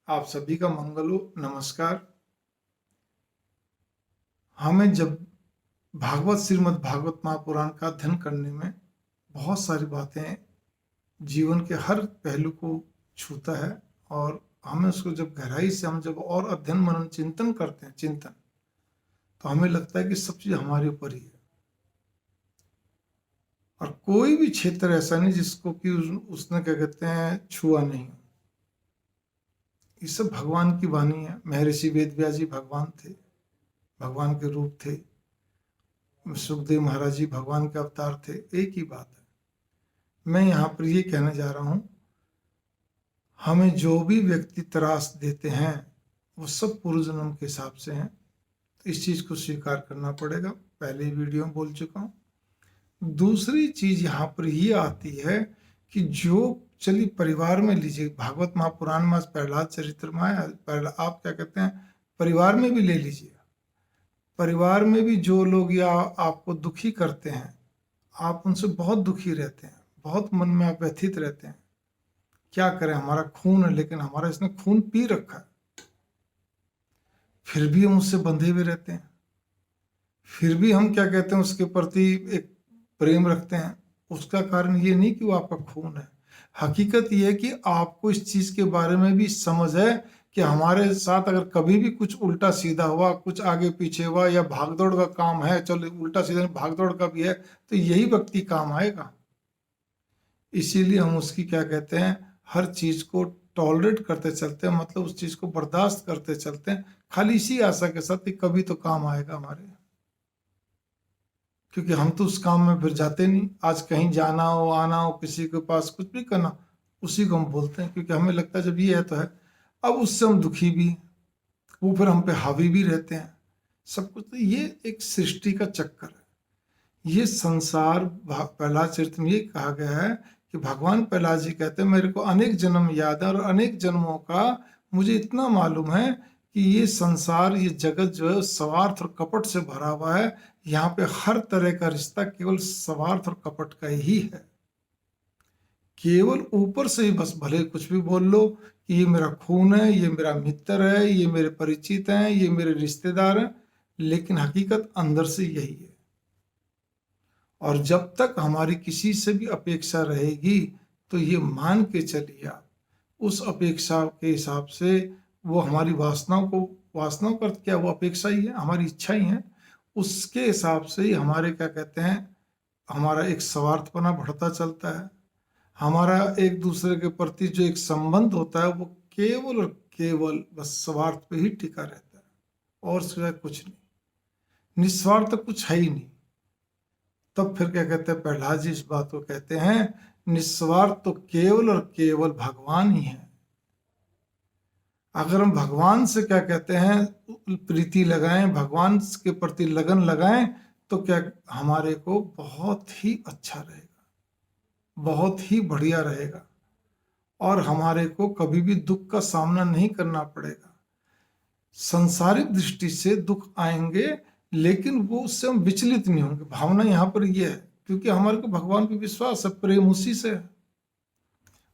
आप सभी का मंगल हो। नमस्कार। हमें जब भागवत श्रीमद् भागवत महापुराण का अध्ययन करने में बहुत सारी बातें जीवन के हर पहलू को छूता है और हमें उसको जब गहराई से हम जब और अध्ययन मनन चिंतन करते हैं तो हमें लगता है कि सब चीज हमारे ऊपर ही है और कोई भी क्षेत्र ऐसा नहीं जिसको कि उसने क्या कहते हैं छुआ नहीं। ये सब भगवान की वाणी है। महर्षि वेदव्यास जी भगवान थे, भगवान के रूप थे। सुखदेव महाराज जी भगवान के अवतार थे। एक ही बात है। मैं यहाँ पर ये कहने जा रहा हूँ, हमें जो भी व्यक्ति त्रास देते हैं वो सब पूर्व जन्म के हिसाब से हैं, तो इस चीज को स्वीकार करना पड़ेगा। पहले वीडियो में बोल चुका हूँ। दूसरी चीज यहाँ पर ये आती है कि जो चलिए परिवार में लीजिए, भागवत महापुराण में प्रहलाद चरित्र में आया, आप क्या कहते हैं, परिवार में भी ले लीजिए। परिवार में भी जो लोग या आपको दुखी करते हैं, आप उनसे बहुत दुखी रहते हैं, बहुत मन में आप व्यथित रहते हैं। क्या करें, हमारा खून है, लेकिन हमारा इसने खून पी रखा है, फिर भी हम उससे बंधे हुए रहते हैं, फिर भी हम क्या कहते हैं उसके प्रति एक प्रेम रखते हैं। उसका कारण ये नहीं कि वो आपका खून है। हकीकत ये है कि आपको इस चीज के बारे में भी समझ है कि हमारे साथ अगर कभी भी कुछ उल्टा सीधा हुआ, कुछ आगे पीछे हुआ या भागदौड़ का काम है, चलो उल्टा सीधा भागदौड़ का भी है, तो यही व्यक्ति काम आएगा। इसीलिए हम उसकी क्या कहते हैं, हर चीज को टॉलरेट करते चलते हैं, मतलब उस चीज को बर्दाश्त करते चलते हैं, खाली इसी आशा के साथ कि कभी तो काम आएगा हमारे। क्योंकि हम तो उस काम में फिर जाते नहीं। आज कहीं जाना हो, आना हो, किसी के पास कुछ भी करना, उसी को हम बोलते हैं, क्योंकि हमें लगता है जब ये है तो है। अब उससे हम दुखी भी, वो फिर हम पे हावी भी रहते हैं, सब कुछ। तो ये एक सृष्टि का चक्कर है। ये संसार प्रहलाद चरित्र में ये कहा गया है कि भगवान प्रहलाद जी कहते हैं, मेरे को अनेक जन्म याद है और अनेक जन्मों का मुझे इतना मालूम है कि ये संसार, ये जगत जो है स्वार्थ और कपट से भरा हुआ है। यहाँ पे हर तरह का रिश्ता केवल स्वार्थ और कपट का ही है। केवल ऊपर से ही बस भले कुछ भी बोल लो कि ये मेरा खून है, ये मेरा मित्र है, ये मेरे परिचित हैं, ये मेरे रिश्तेदार हैं, लेकिन हकीकत अंदर से यही है। और जब तक हमारी किसी से भी अपेक्षा रहेगी तो ये मान के चलिए आप, उस अपेक्षा के हिसाब से वो हमारी वासनाओं का क्या, वो अपेक्षा ही है, हमारी इच्छा ही है। उसके हिसाब से ही हमारे क्या कहते हैं, हमारा एक स्वार्थपना बढ़ता चलता है। हमारा एक दूसरे के प्रति जो एक संबंध होता है वो केवल और केवल बस स्वार्थ पे ही टिका रहता है, और सिवाय कुछ नहीं। निस्वार्थ कुछ है ही नहीं। तब फिर क्या कहते हैं, प्रहलाद जी इस बात को कहते हैं, निस्वार्थ तो केवल और केवल भगवान ही है। अगर हम भगवान से क्या कहते हैं प्रीति लगाएं, भगवान के प्रति लगन लगाएं, तो क्या हमारे को बहुत ही अच्छा रहेगा, बहुत ही बढ़िया रहेगा, और हमारे को कभी भी दुख का सामना नहीं करना पड़ेगा। संसारिक दृष्टि से दुख आएंगे, लेकिन वो उससे हम विचलित नहीं होंगे। भावना यहाँ पर यह है, क्योंकि हमारे को भगवान पे विश्वास है, प्रेम उसी से है।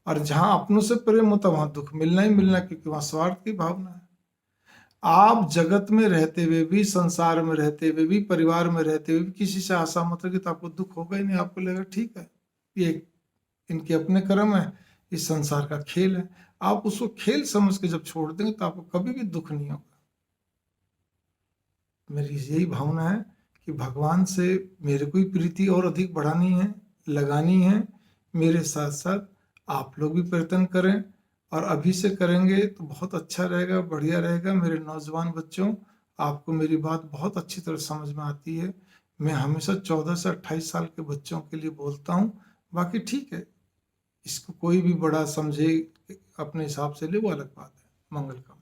और जहां अपनों से प्रेम होता वहां दुख मिलना ही मिलना, क्योंकि वहां स्वार्थ की भावना है। आप जगत में रहते हुए भी, संसार में रहते हुए भी, परिवार में रहते हुए भी किसी से आशा मत रखिए, तो आपको दुख होगा ही नहीं। आपको लगेगा ठीक है, ये इनके अपने कर्म है, इस संसार का खेल है। आप उसको खेल समझ के जब छोड़ देंगे तो आपको कभी भी दुख नहीं होगा। मेरी यही भावना है कि भगवान से मेरे को ही प्रीति और अधिक बढ़ानी है, लगानी है। मेरे साथ साथ आप लोग भी प्रयत्न करें, और अभी से करेंगे तो बहुत अच्छा रहेगा, बढ़िया रहेगा। मेरे नौजवान बच्चों, आपको मेरी बात बहुत अच्छी तरह समझ में आती है। मैं हमेशा 14 से 28 साल के बच्चों के लिए बोलता हूँ। बाकी ठीक है, इसको कोई भी बड़ा समझे, अपने हिसाब से ले, वो अलग बात है। मंगल कामना।